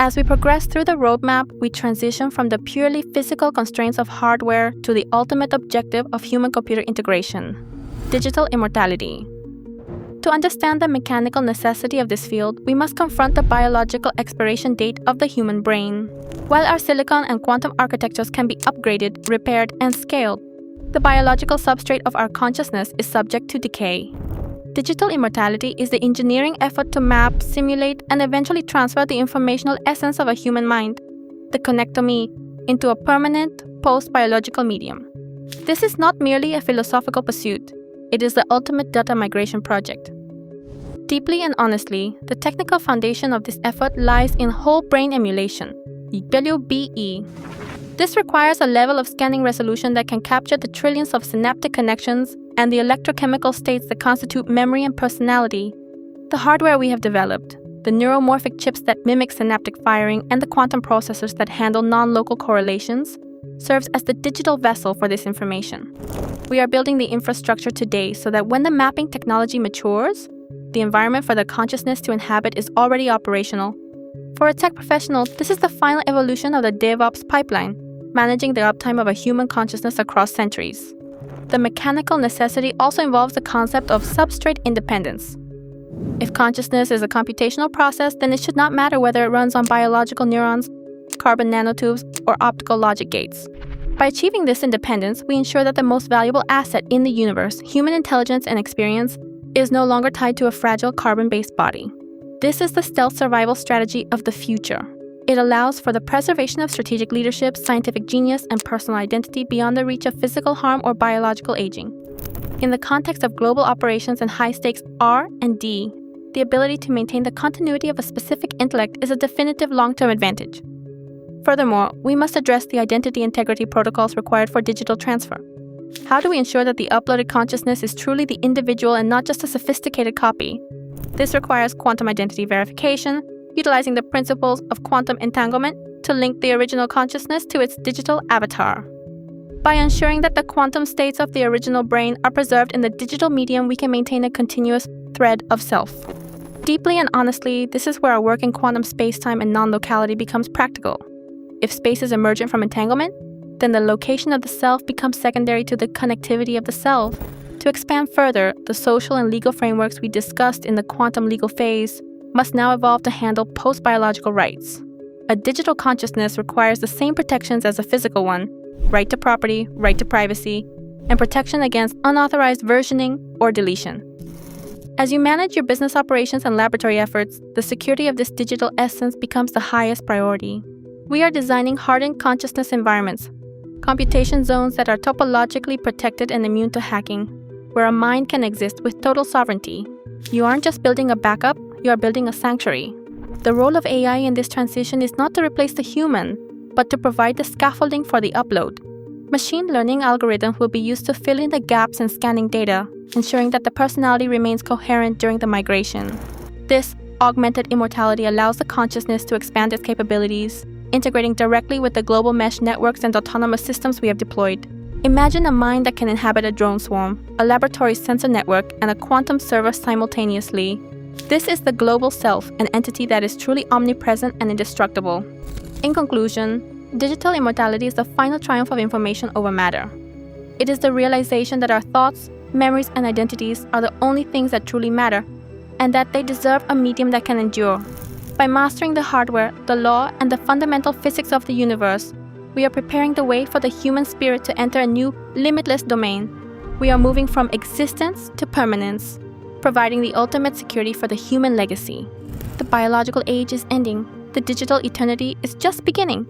As we progress through the roadmap, we transition from the purely physical constraints of hardware to the ultimate objective of human-computer integration: digital immortality. To understand the mechanical necessity of this field, we must confront the biological expiration date of the human brain. While our silicon and quantum architectures can be upgraded, repaired, and scaled, the biological substrate of our consciousness is subject to decay. Digital immortality is the engineering effort to map, simulate, and eventually transfer the informational essence of a human mind, the connectome, into a permanent, post-biological medium. This is not merely a philosophical pursuit. It is the ultimate data migration project. Deeply and honestly, the technical foundation of this effort lies in whole brain emulation, WBE. This requires a level of scanning resolution that can capture the trillions of synaptic connections and the electrochemical states that constitute memory and personality. The hardware we have developed, the neuromorphic chips that mimic synaptic firing, and the quantum processors that handle non-local correlations, serves as the digital vessel for this information. We are building the infrastructure today so that when the mapping technology matures, the environment for the consciousness to inhabit is already operational. For a tech professional, this is the final evolution of the DevOps pipeline, managing the uptime of a human consciousness across centuries. The mechanical necessity also involves the concept of substrate independence. If consciousness is a computational process, then it should not matter whether it runs on biological neurons, carbon nanotubes, or optical logic gates. By achieving this independence, we ensure that the most valuable asset in the universe, human intelligence and experience, is no longer tied to a fragile carbon-based body. This is the stealth survival strategy of the future. It allows for the preservation of strategic leadership, scientific genius, and personal identity beyond the reach of physical harm or biological aging. In the context of global operations and high-stakes R&D, the ability to maintain the continuity of a specific intellect is a definitive long-term advantage. Furthermore, we must address the identity integrity protocols required for digital transfer. How do we ensure that the uploaded consciousness is truly the individual and not just a sophisticated copy? This requires quantum identity verification, utilizing the principles of quantum entanglement to link the original consciousness to its digital avatar. By ensuring that the quantum states of the original brain are preserved in the digital medium, we can maintain a continuous thread of self. Deeply and honestly, this is where our work in quantum space-time and non-locality becomes practical. If space is emergent from entanglement, then the location of the self becomes secondary to the connectivity of the self. To expand further, the social and legal frameworks we discussed in the quantum legal phase must now evolve to handle post-biological rights. A digital consciousness requires the same protections as a physical one: right to property, right to privacy, and protection against unauthorized versioning or deletion. As you manage your business operations and laboratory efforts, the security of this digital essence becomes the highest priority. We are designing hardened consciousness environments, computation zones that are topologically protected and immune to hacking, where a mind can exist with total sovereignty. You aren't just building a backup, you are building a sanctuary. The role of AI in this transition is not to replace the human, but to provide the scaffolding for the upload. Machine learning algorithms will be used to fill in the gaps in scanning data, ensuring that the personality remains coherent during the migration. This augmented immortality allows the consciousness to expand its capabilities, integrating directly with the global mesh networks and autonomous systems we have deployed. Imagine a mind that can inhabit a drone swarm, a laboratory sensor network, and a quantum server simultaneously. This is the global self, an entity that is truly omnipresent and indestructible. In conclusion, digital immortality is the final triumph of information over matter. It is the realization that our thoughts, memories, and identities are the only things that truly matter, and that they deserve a medium that can endure. By mastering the hardware, the law, and the fundamental physics of the universe, we are preparing the way for the human spirit to enter a new, limitless domain. We are moving from existence to permanence, providing the ultimate security for the human legacy. The biological age is ending. The digital eternity is just beginning.